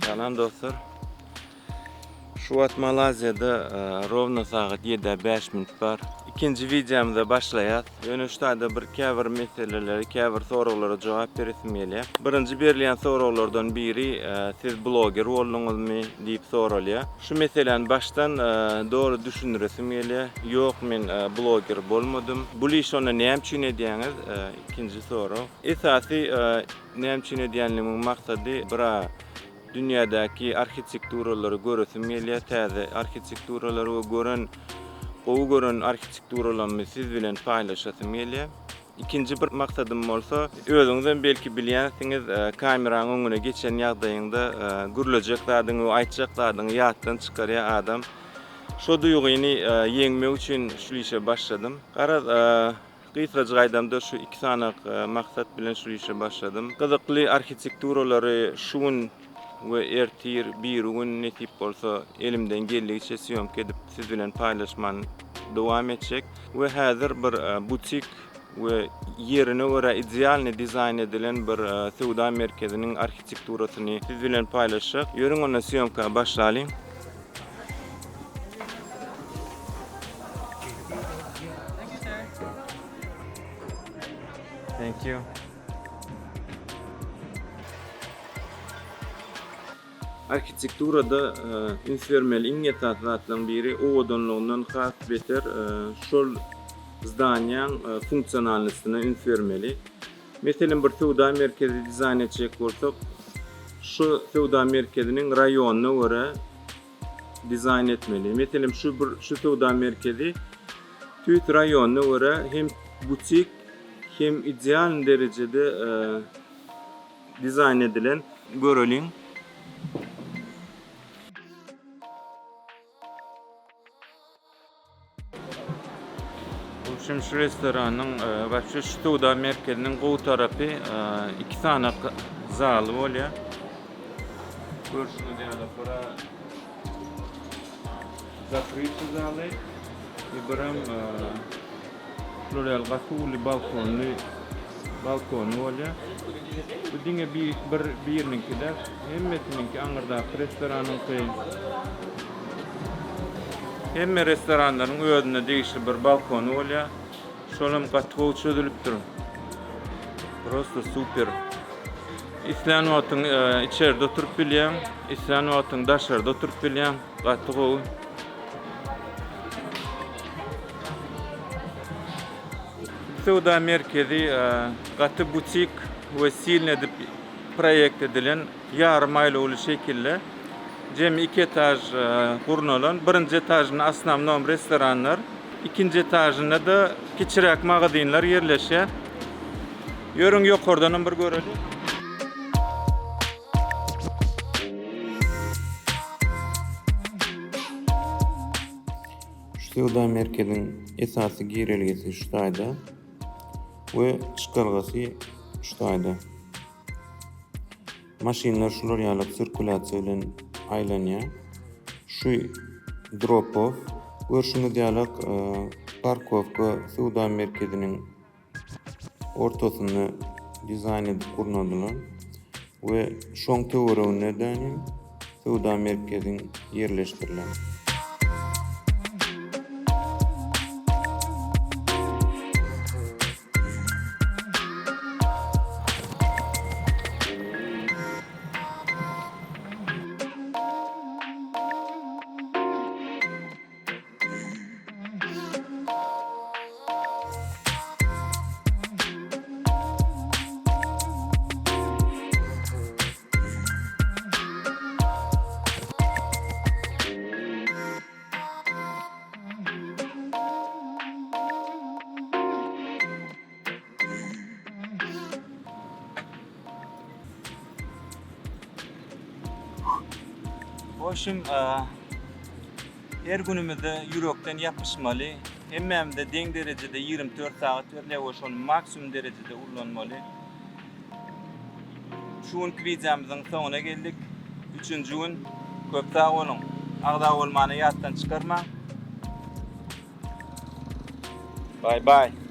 Salam dostlar. Şu wagt Malazya'da rovno saat 7:05 minut bar. İkinci videomda başlayat. Önüşde bir käbir meseleleri, käbir sorulara cevap beresim gelýär. Birinci berilýän sorulardan biri siz blogger bolduňyzmy diýip soralýar. Şu meseleni baştan doğru düşünüresim gelýär. Ýok, men blogger bolmadym. Bu iş ona näme üçin edýäňiz? İkinci soru. Esasy näme üçin edýänligi maksady dünyadaki architekturaları göresim gelýär. Täze architekturaları gören architekturalarmy siz bilen paýlaşasym gelýär. İkinci bir maksadım bolsa, özüňizden belki bilýänsiňiz, kameranyň öňüne geçen ýagdaýynda gürlejeklerdiň we aýtjaklardyň ýatdan çykarýar adam. Şo duýguny ýeňmek üçin şu işe başladym. Kısaca gaýdamda şu iki sanak maksat bilen şu işe başladym. Gyzykly architekturaları şuň we ertir bir gün netip bolsa elimden geldiğince syömk edip siz bilen paýlaşmany dowam etjek we häzir bir butik we yerine göre idealny dizayn edilen bir sowda merkeziniň architekturasyny siz bilen paýlaşjak. Ýöreň ona syömka başlaýyn. Thank you. Architekturada informal ingetazatlaryň biri owadanlygyndan has beter şol zdanýaň funksionallysyna informali. Meselem bir sowda merkezi dizayn etjek bolsak, şu sowda merkeziniň raýonuna görä dizayn etmeli. Meselem şu sowda merkezi tüýt raýonuna görä hem butik hem ideal derecede dizayn edilen göreliň. Şimdi şu restoranyň başga şu sowda merkeziniň gowy tarapy iki sanak zaly bolýar. Görüşini diýerler, bura zakryty zaly, biram floral gasully balkony bolýar. Bu diňe bir birninkiler, hemmetininki aňyrdaky restoranyňky. Hemme restoranlaryň özüne degişli bir balkony bolýar. Şolam gatwy çözülüp durur. Prosto super. İslan wagtyň içeride oturup bilýän, islan wagtyň daşarda oturup bilýän gatwy. Sowda merkezi gaty butik we silne edip proýekt edilen ýarym aýlyly şekilde Cem 2 etaj gurnalan, birinci etagyny asnamnom restoranlar, ikinci etagyna da kiçirek magazynlar yerleşýär. Ýöreň ýokardan bir görelim. Şu sowda merkeziň esasy girelgesi şu taýda we çykargasy şu taýda. Maşinler şular ýalyp sirkulasiýa bilen aýlanýar. Şu drop-off görşüňiz ýalyk parkowka sowda merkeziniň ortasyny dizayn edip gurnadylar we şoň töweregine dänim sowda merkeziň yerleşdirilýär. Hoşum her günümizde ýürekden ýapyşmaly. Hemmemde deň derejede 24 saat verle oşon maksimum derejede ullanmaly. Şuň videomyzyň soňuna geldik. 3-nji gün köp sag boluň. Agda bolmany ýatdan çykarma. Bye bye.